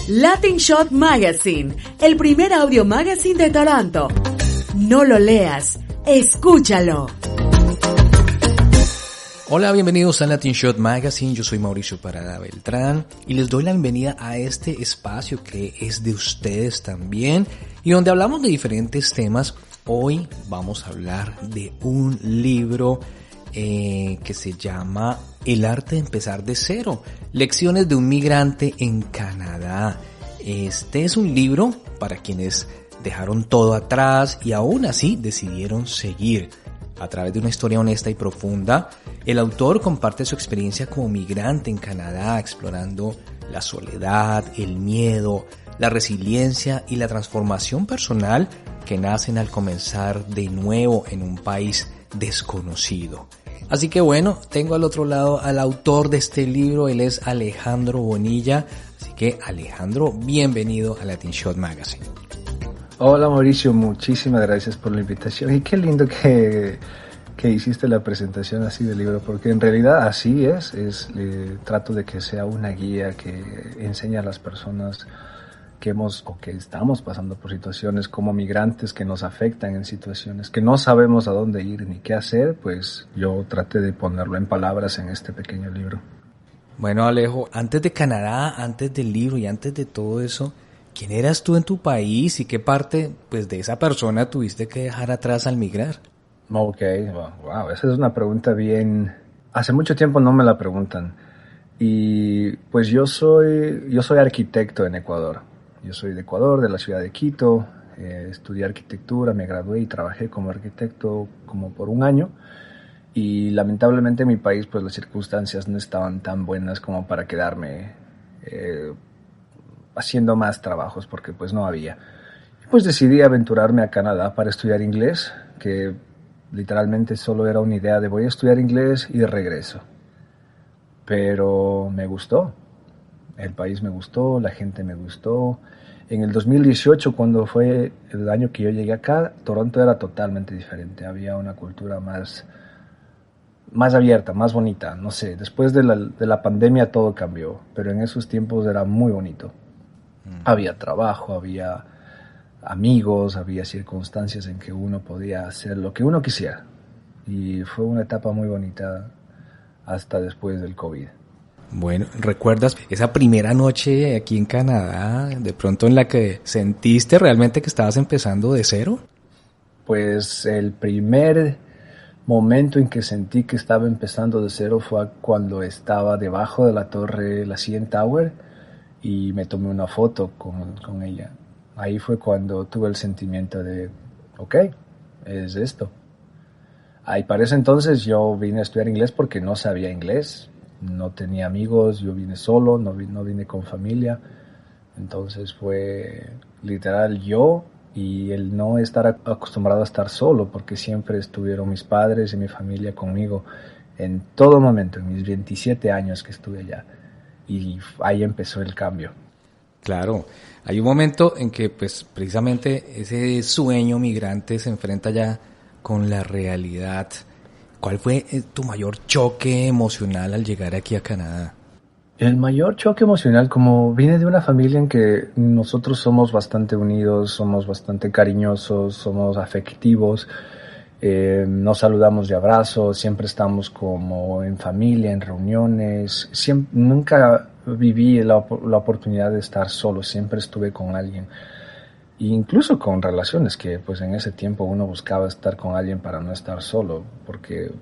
Latin Shot Magazine, el primer audio magazine de Toronto. No lo leas, escúchalo. Hola, bienvenidos a Latin Shot Magazine, yo soy Mauricio Parada Beltrán y les doy la bienvenida a este espacio que es de ustedes también y donde hablamos de diferentes temas. Hoy vamos a hablar de un libro que se llama El arte de empezar de cero, lecciones de un migrante en Canadá. Este es un libro para quienes dejaron todo atrás y aún así decidieron seguir. A través de una historia honesta y profunda, el autor comparte su experiencia como migrante en Canadá, explorando la soledad, el miedo, la resiliencia y la transformación personal que nacen al comenzar de nuevo en un país desconocido. Así que bueno, tengo al otro lado al autor de este libro, él es Alejandro Bonilla. Así que Alejandro, bienvenido a Latin Shot Magazine. Hola Mauricio, muchísimas gracias por la invitación y qué lindo que hiciste la presentación así del libro, porque en realidad así trato de que sea una guía que enseña a las personas que estamos pasando por situaciones como migrantes que nos afectan en situaciones que no sabemos a dónde ir ni qué hacer, pues yo traté de ponerlo en palabras en este pequeño libro. Bueno, Alejo, antes de Canadá, antes del libro y antes de todo eso, ¿quién eras tú en tu país y qué parte pues de esa persona tuviste que dejar atrás al migrar? Ok, wow, esa es una pregunta bien... Hace mucho tiempo no me la preguntan. Y pues yo soy arquitecto en Ecuador. Yo soy de Ecuador, de la ciudad de Quito. Estudié arquitectura, me gradué y trabajé como arquitecto como por un año. Y lamentablemente en mi país pues las circunstancias no estaban tan buenas como para quedarme haciendo más trabajos porque pues no había. Y pues decidí aventurarme a Canadá para estudiar inglés, que literalmente solo era una idea de voy a estudiar inglés y regreso. Pero me gustó, el país me gustó, la gente me gustó. En el 2018, cuando fue el año que yo llegué acá, Toronto era totalmente diferente, había una cultura más abierta, más bonita, no sé, después de la pandemia todo cambió, pero en esos tiempos era muy bonito. Había trabajo, había amigos, había circunstancias en que uno podía hacer lo que uno quisiera. Y fue una etapa muy bonita hasta después del COVID. Bueno, ¿recuerdas esa primera noche aquí en Canadá, de pronto en la que sentiste realmente que estabas empezando de cero? Pues el primer momento en que sentí que estaba empezando de cero fue cuando estaba debajo de la torre, la CN Tower, y me tomé una foto con ella. Ahí fue cuando tuve el sentimiento de, ok, es esto. Ahí para ese entonces yo vine a estudiar inglés porque no sabía inglés, no tenía amigos, yo vine solo, no vine con familia. Entonces fue literal yo y el no estar acostumbrado a estar solo, porque siempre estuvieron mis padres y mi familia conmigo en todo momento, en mis 27 años que estuve allá. Y ahí empezó el cambio. Claro, hay un momento en que pues precisamente ese sueño migrante se enfrenta ya con la realidad. ¿Cuál fue tu mayor choque emocional al llegar aquí a Canadá? El mayor choque emocional, como vine de una familia en que nosotros somos bastante unidos, somos bastante cariñosos, somos afectivos, nos saludamos de abrazo, siempre estamos como en familia, en reuniones, nunca viví la oportunidad de estar solo, siempre estuve con alguien. E incluso con relaciones que pues en ese tiempo uno buscaba estar con alguien para no estar solo, porque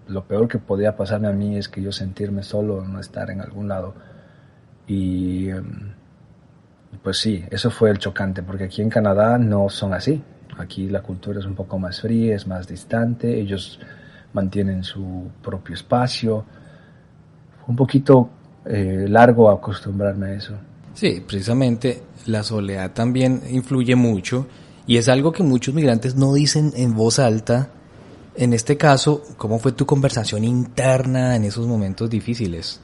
lo peor que podía pasarme a mí es que yo sentirme solo, no estar en algún lado. Y pues sí, eso fue el chocante, porque aquí en Canadá no son así. Aquí la cultura es un poco más fría, es más distante, ellos mantienen su propio espacio. Fue un poquito largo acostumbrarme a eso. Sí, precisamente la soledad también influye mucho y es algo que muchos migrantes no dicen en voz alta. En este caso, ¿cómo fue tu conversación interna en esos momentos difíciles?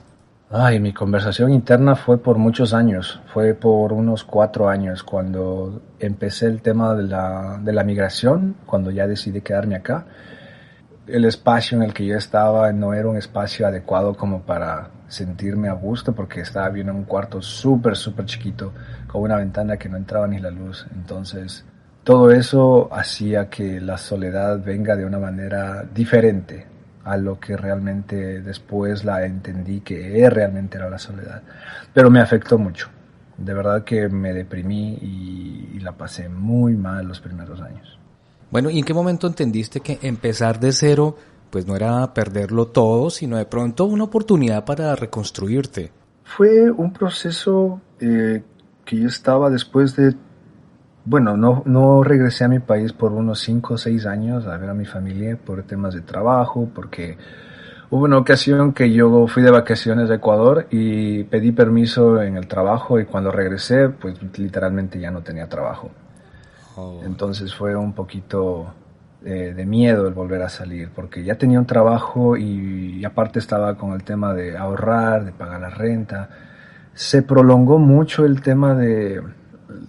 Ay, mi conversación interna fue por muchos años, fue por unos 4 años cuando empecé el tema de la migración, cuando ya decidí quedarme acá. El espacio en el que yo estaba no era un espacio adecuado como para sentirme a gusto porque estaba viviendo en un cuarto súper chiquito con una ventana que no entraba ni la luz. Entonces todo eso hacía que la soledad venga de una manera diferente a lo que realmente después la entendí que realmente era la soledad. Pero me afectó mucho. De verdad que me deprimí y la pasé muy mal los primeros años. Bueno, ¿y en qué momento entendiste que empezar de cero pues no era perderlo todo, sino de pronto una oportunidad para reconstruirte? Fue un proceso que yo estaba después de... Bueno, no regresé a mi país por unos 5 o 6 años a ver a mi familia por temas de trabajo, porque hubo una ocasión que yo fui de vacaciones a Ecuador y pedí permiso en el trabajo y cuando regresé, pues literalmente ya no tenía trabajo. Entonces fue un poquito de miedo el volver a salir, porque ya tenía un trabajo y aparte estaba con el tema de ahorrar, de pagar la renta. Se prolongó mucho el tema de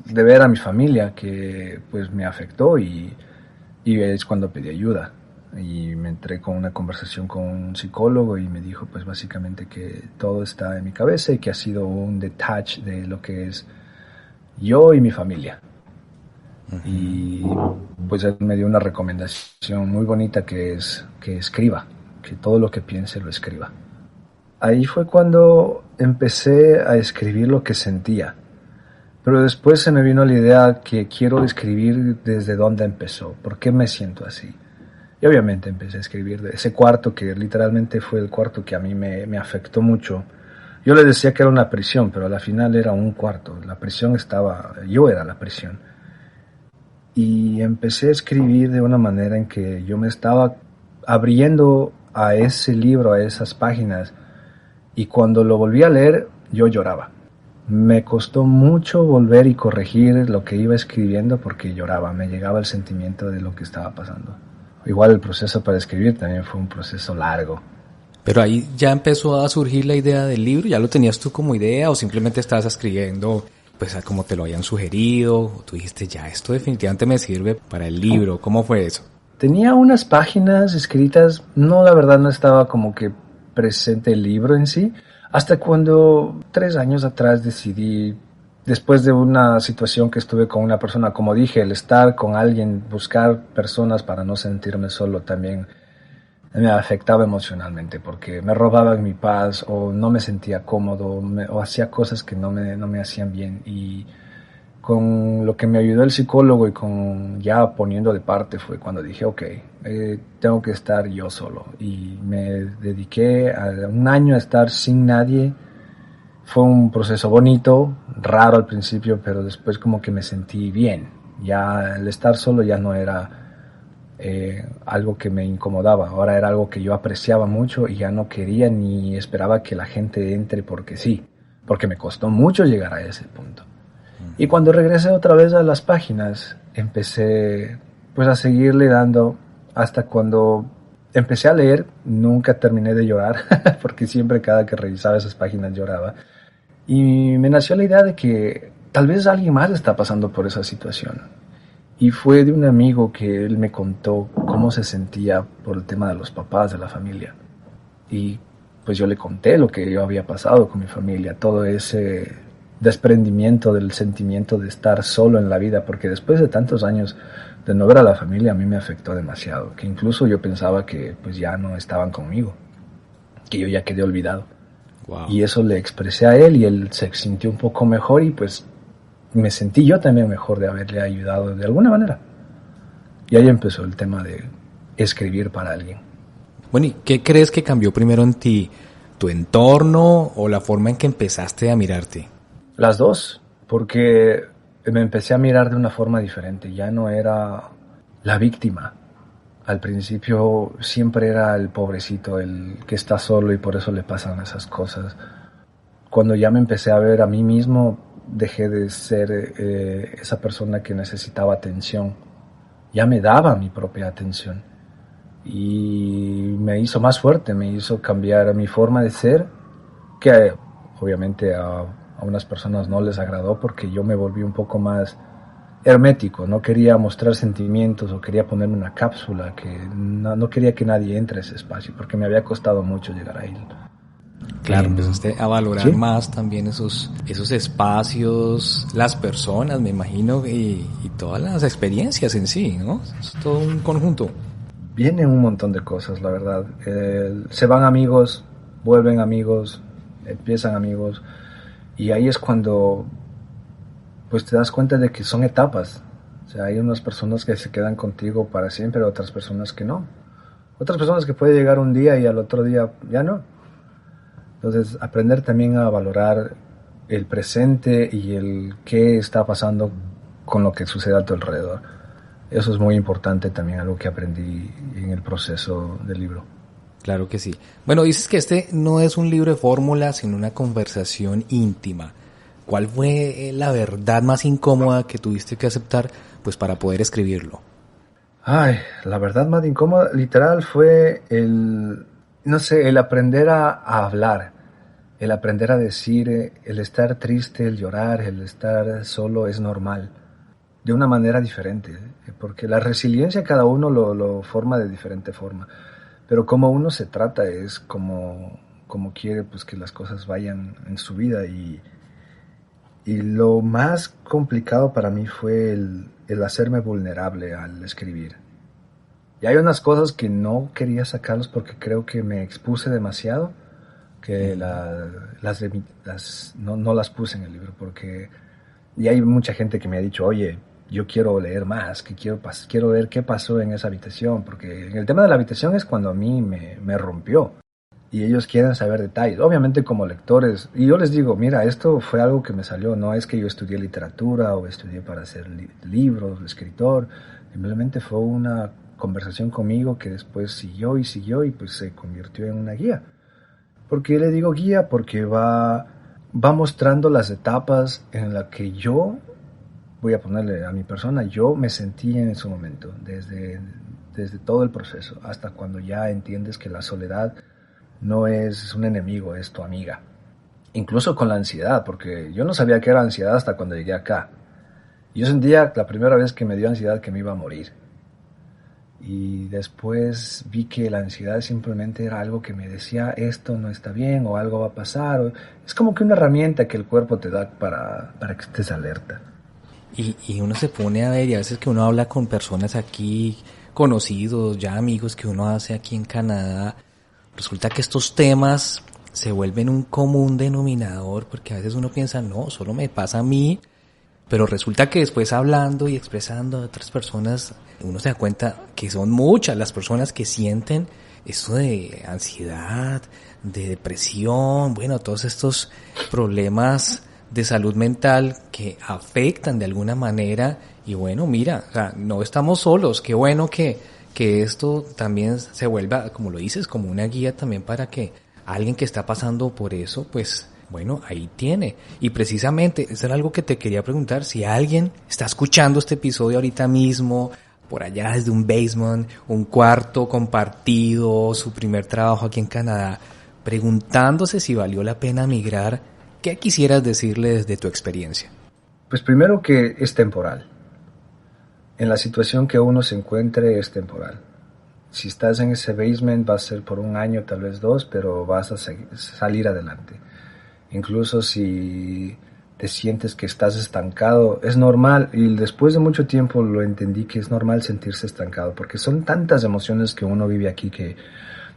ver a mi familia, que pues me afectó y es cuando pedí ayuda. Y me entré con una conversación con un psicólogo y me dijo pues básicamente que todo está en mi cabeza y que ha sido un detach de lo que es yo y mi familia. Y pues él me dio una recomendación muy bonita que es que escriba, que todo lo que piense lo escriba. Ahí fue cuando empecé a escribir lo que sentía, pero después se me vino la idea que quiero escribir desde dónde empezó, por qué me siento así. Y obviamente empecé a escribir de ese cuarto que literalmente fue el cuarto que a mí me afectó mucho. Yo le decía que era una prisión, pero al final era un cuarto, la prisión estaba, yo era la prisión. Y empecé a escribir de una manera en que yo me estaba abriendo a ese libro, a esas páginas, y cuando lo volví a leer, yo lloraba. Me costó mucho volver y corregir lo que iba escribiendo porque lloraba, me llegaba el sentimiento de lo que estaba pasando. Igual el proceso para escribir también fue un proceso largo. Pero ahí ya empezó a surgir la idea del libro, ¿ya lo tenías tú como idea o simplemente estabas escribiendo pues a como te lo habían sugerido, o tú dijiste ya esto definitivamente me sirve para el libro? ¿Cómo fue eso? Tenía unas páginas escritas, no, la verdad no estaba como que presente el libro en sí, hasta cuando 3 años atrás decidí, después de una situación que estuve con una persona, como dije, el estar con alguien, buscar personas para no sentirme solo también me afectaba emocionalmente porque me robaban mi paz o no me sentía cómodo o hacía cosas que no me hacían bien. Y con lo que me ayudó el psicólogo y con ya poniendo de parte fue cuando dije, ok, tengo que estar yo solo. Y me dediqué a 1 año a estar sin nadie. Fue un proceso bonito, raro al principio, pero después como que me sentí bien. Ya el estar solo ya no era algo que me incomodaba, ahora era algo que yo apreciaba mucho y ya no quería ni esperaba que la gente entre porque sí, porque me costó mucho llegar a ese punto. Y cuando regresé otra vez a las páginas, empecé pues a seguirle dando hasta cuando empecé a leer. Nunca terminé de llorar porque siempre cada que revisaba esas páginas lloraba. Y me nació la idea de que tal vez alguien más está pasando por esa situación. Y fue de un amigo que él me contó cómo se sentía por el tema de los papás, de la familia. Y pues yo le conté lo que yo había pasado con mi familia, todo ese desprendimiento del sentimiento de estar solo en la vida, porque después de tantos años de no ver a la familia a mí me afectó demasiado, que incluso yo pensaba que pues ya no estaban conmigo, que yo ya quedé olvidado. Wow. Y eso le expresé a él y él se sintió un poco mejor y pues me sentí yo también mejor de haberle ayudado de alguna manera. Y ahí empezó el tema de escribir para alguien. Bueno, ¿y qué crees que cambió primero en ti? ¿Tu entorno o la forma en que empezaste a mirarte? Las dos, porque me empecé a mirar de una forma diferente. Ya no era la víctima. Al principio siempre era el pobrecito, el que está solo y por eso le pasan esas cosas. Cuando ya me empecé a ver a mí mismo, dejé de ser esa persona que necesitaba atención. Ya me daba mi propia atención y me hizo más fuerte, me hizo cambiar mi forma de ser, que obviamente a unas personas no les agradó porque yo me volví un poco más hermético, no quería mostrar sentimientos o quería ponerme una cápsula, que no quería que nadie entre a ese espacio porque me había costado mucho llegar a él. Claro, empezaste a valorar más también esos espacios, las personas, me imagino, y todas las experiencias en sí, ¿no? Es todo un conjunto. Vienen un montón de cosas, la verdad. Se van amigos, vuelven amigos, empiezan amigos, y ahí es cuando pues te das cuenta de que son etapas. O sea, hay unas personas que se quedan contigo para siempre, otras personas que no. Otras personas que puede llegar un día y al otro día ya no. Entonces, aprender también a valorar el presente y el qué está pasando con lo que sucede a tu alrededor. Eso es muy importante también, algo que aprendí en el proceso del libro. Claro que sí. Bueno, dices que este no es un libro de fórmulas, sino una conversación íntima. ¿Cuál fue la verdad más incómoda que tuviste que aceptar, pues, para poder escribirlo? Ay, la verdad más incómoda, literal, fue el aprender a hablar, el aprender a decir, el estar triste, el llorar, el estar solo es normal, de una manera diferente, porque la resiliencia cada uno lo forma de diferente forma, pero como uno se trata es como quiere pues que las cosas vayan en su vida y lo más complicado para mí fue el hacerme vulnerable al escribir. Y hay unas cosas que no quería sacarlos porque creo que me expuse demasiado, que no las puse en el libro, porque y hay mucha gente que me ha dicho, oye, yo quiero leer más, que quiero ver qué pasó en esa habitación, porque en el tema de la habitación es cuando a mí me rompió. Y ellos quieren saber detalles, obviamente como lectores. Y yo les digo, mira, esto fue algo que me salió. No es que yo estudié literatura o estudié para hacer libros, escritor. Simplemente fue una conversación conmigo que después siguió y pues se convirtió en una guía. ¿Por qué le digo guía? Porque va mostrando las etapas en las que yo, voy a ponerle a mi persona, yo me sentí en ese momento. Desde todo el proceso hasta cuando ya entiendes que la soledad no es un enemigo, es tu amiga. Incluso con la ansiedad, porque yo no sabía qué era ansiedad hasta cuando llegué acá. Yo sentía la primera vez que me dio ansiedad que me iba a morir. Y después vi que la ansiedad simplemente era algo que me decía esto no está bien o algo va a pasar. Es como que una herramienta que el cuerpo te da para que estés alerta. Y uno se pone a ver, y a veces que uno habla con personas aquí, conocidos, ya amigos que uno hace aquí en Canadá, resulta que estos temas se vuelven un común denominador, porque a veces uno piensa, no, solo me pasa a mí, pero resulta que después hablando y expresando a otras personas, uno se da cuenta que son muchas las personas que sienten eso de ansiedad, de depresión, bueno, todos estos problemas de salud mental que afectan de alguna manera. Y bueno, mira, o sea, no estamos solos, qué bueno que esto también se vuelva, como lo dices, como una guía también para que alguien que está pasando por eso, pues bueno, ahí tiene. Y precisamente, eso era algo que te quería preguntar, si alguien está escuchando este episodio ahorita mismo, por allá desde un basement, un cuarto compartido, su primer trabajo aquí en Canadá, preguntándose si valió la pena migrar, ¿qué quisieras decirle desde tu experiencia? Pues primero que es temporal. En la situación que uno se encuentre es temporal. Si estás en ese basement va a ser por un año, tal vez 2, pero vas a salir adelante. Incluso si te sientes que estás estancado, es normal, y después de mucho tiempo lo entendí que es normal sentirse estancado, porque son tantas emociones que uno vive aquí que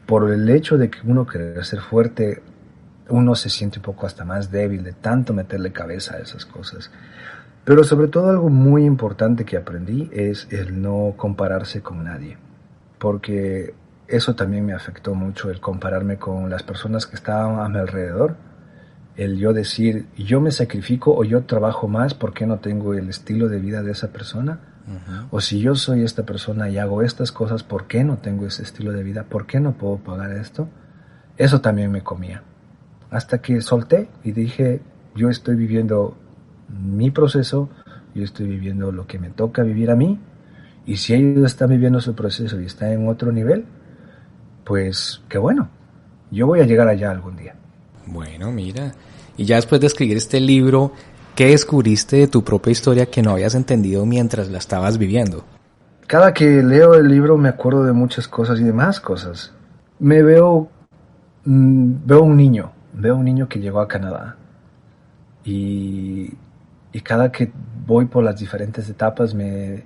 por el hecho de que uno quiere ser fuerte, uno se siente un poco hasta más débil de tanto meterle cabeza a esas cosas. Pero sobre todo algo muy importante que aprendí es el no compararse con nadie, porque eso también me afectó mucho, el compararme con las personas que estaban a mi alrededor, el yo decir, yo me sacrifico o yo trabajo más porque no tengo el estilo de vida de esa persona, o si yo soy esta persona y hago estas cosas, ¿por qué no tengo ese estilo de vida? ¿Por qué no puedo pagar esto? Eso también me comía. Hasta que solté y dije, yo estoy viviendo mi proceso, yo estoy viviendo lo que me toca vivir a mí, y si ellos están viviendo su proceso y están en otro nivel, pues qué bueno, yo voy a llegar allá algún día. Bueno, mira, y ya después de escribir este libro, ¿qué descubriste de tu propia historia que no habías entendido mientras la estabas viviendo? Cada que leo el libro me acuerdo de muchas cosas y de más cosas. Me veo un niño veo un niño que llegó a Canadá y cada que voy por las diferentes etapas me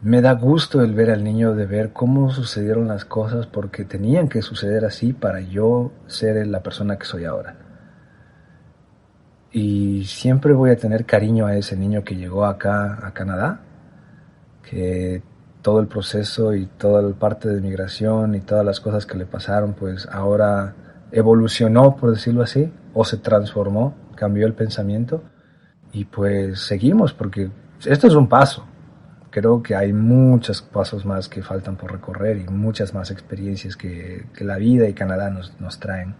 da gusto el ver al niño, de ver cómo sucedieron las cosas, porque tenían que suceder así para yo ser la persona que soy ahora. Y siempre voy a tener cariño a ese niño que llegó acá a Canadá, que todo el proceso y toda la parte de migración y todas las cosas que le pasaron, pues ahora evolucionó, por decirlo así, o se transformó, cambió el pensamiento, y pues seguimos, porque esto es un paso. Creo que hay muchos pasos más que faltan por recorrer y muchas más experiencias que la vida y Canadá nos traen.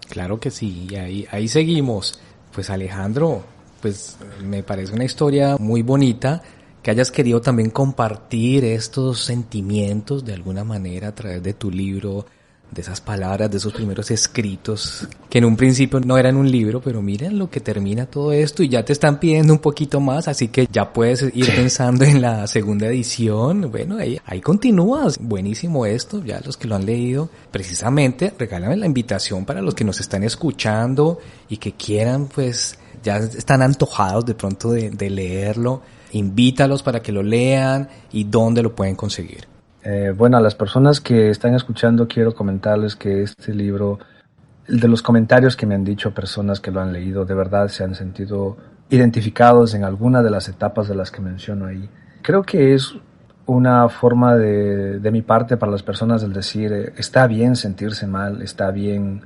Claro que sí, y ahí seguimos. Pues Alejandro, pues me parece una historia muy bonita, que hayas querido también compartir estos sentimientos de alguna manera a través de tu libro, de esas palabras, de esos primeros escritos, que en un principio no eran un libro, pero miren lo que termina todo esto y ya te están pidiendo un poquito más, así que ya puedes ir pensando en la segunda edición. Bueno, ahí continúas. Buenísimo esto, ya los que lo han leído, precisamente regálame la invitación para los que nos están escuchando y que quieran, pues ya están antojados de pronto de leerlo. Invítalos para que lo lean y dónde lo pueden conseguir. Bueno, a las personas que están escuchando quiero comentarles que este libro, de los comentarios que me han dicho personas que lo han leído, de verdad se han sentido identificados en alguna de las etapas de las que menciono ahí. Creo que es una forma de mi parte para las personas el decir, está bien sentirse mal, está bien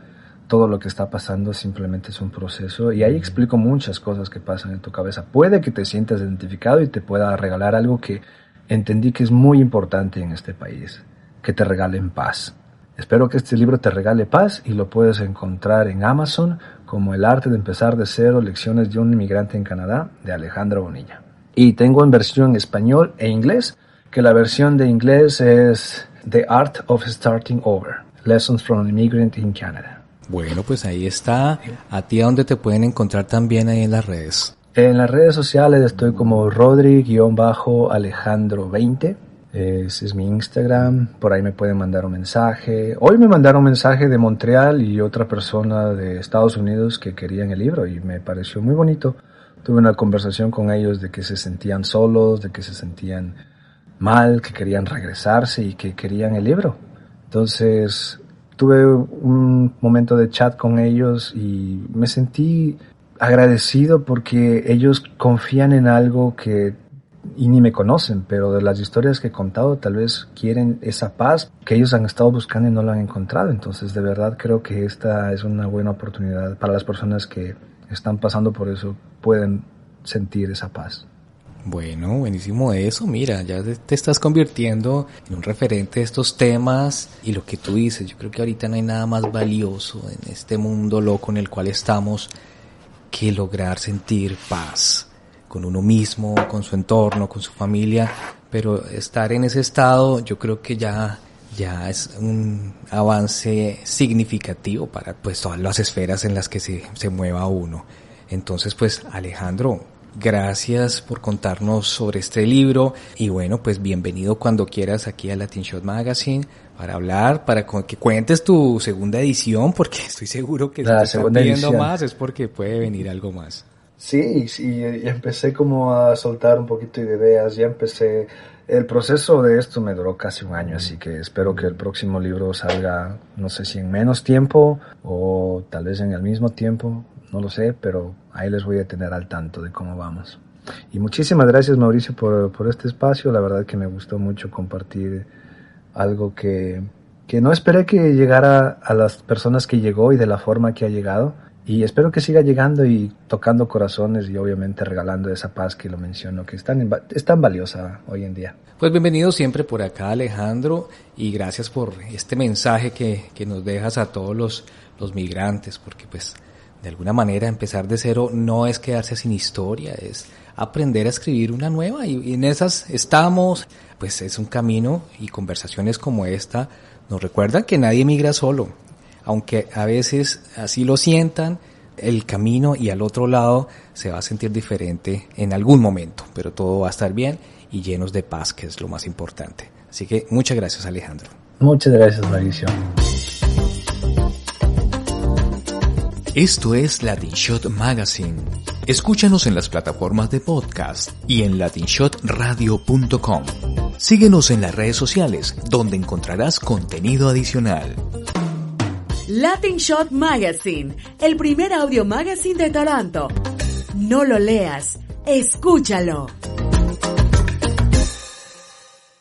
todo lo que está pasando, simplemente es un proceso, y ahí explico muchas cosas que pasan en tu cabeza. Puede que te sientas identificado y te pueda regalar algo que entendí que es muy importante en este país, que te regalen paz. Espero que este libro te regale paz y lo puedes encontrar en Amazon como El arte de empezar de cero, lecciones de un inmigrante en Canadá, de Alejandro Bonilla. Y tengo en versión español e inglés, que la versión de inglés es The Art of Starting Over, Lessons from an Immigrant in Canada. Bueno, pues ahí está. ¿A ti a dónde te pueden encontrar también ahí en las redes? En las redes sociales estoy como Rodri-Alejandro20. Ese es mi Instagram. Por ahí me pueden mandar un mensaje. Hoy me mandaron un mensaje de Montreal y otra persona de Estados Unidos que querían el libro y me pareció muy bonito. Tuve una conversación con ellos de que se sentían solos, de que se sentían mal, que querían regresarse y que querían el libro. Entonces tuve un momento de chat con ellos y me sentí agradecido porque ellos confían en algo y ni me conocen, pero de las historias que he contado tal vez quieren esa paz que ellos han estado buscando y no la han encontrado. Entonces de verdad creo que esta es una buena oportunidad para las personas que están pasando por eso, pueden sentir esa paz. Bueno, buenísimo eso. Mira, ya te estás convirtiendo en un referente de estos temas y lo que tú dices, yo creo que ahorita no hay nada más valioso en este mundo loco en el cual estamos que lograr sentir paz con uno mismo, con su entorno, con su familia, pero estar en ese estado yo creo que ya es un avance significativo para pues todas las esferas en las que se mueva uno. Entonces pues Alejandro, gracias por contarnos sobre este libro y bueno, pues bienvenido cuando quieras aquí a Latin Shot Magazine para hablar, para que cuentes tu segunda edición, porque estoy seguro que si te están pidiendo más es porque puede venir algo más. Sí, ya empecé como a soltar un poquito de ideas, el proceso de esto me duró casi un año, así que espero que el próximo libro salga, no sé si en menos tiempo o tal vez en el mismo tiempo, no lo sé, pero ahí les voy a tener al tanto de cómo vamos. Y muchísimas gracias, Mauricio, por este espacio. La verdad que me gustó mucho compartir algo que no esperé que llegara a las personas que llegó y de la forma que ha llegado. Y espero que siga llegando y tocando corazones y obviamente regalando esa paz que lo menciono, que es tan valiosa hoy en día. Pues bienvenido siempre por acá, Alejandro, y gracias por este mensaje que nos dejas a todos los migrantes, porque pues de alguna manera empezar de cero no es quedarse sin historia, es aprender a escribir una nueva y en esas estamos. Pues es un camino y conversaciones como esta nos recuerdan que nadie migra solo, aunque a veces así lo sientan, el camino y al otro lado se va a sentir diferente en algún momento, pero todo va a estar bien y llenos de paz, que es lo más importante. Así que muchas gracias, Alejandro. Muchas gracias, Mauricio. Esto es Latin Shot Magazine. Escúchanos en las plataformas de podcast y en latinshotradio.com. Síguenos en las redes sociales, donde encontrarás contenido adicional. Latin Shot Magazine, el primer audio magazine de Toronto. No lo leas, escúchalo.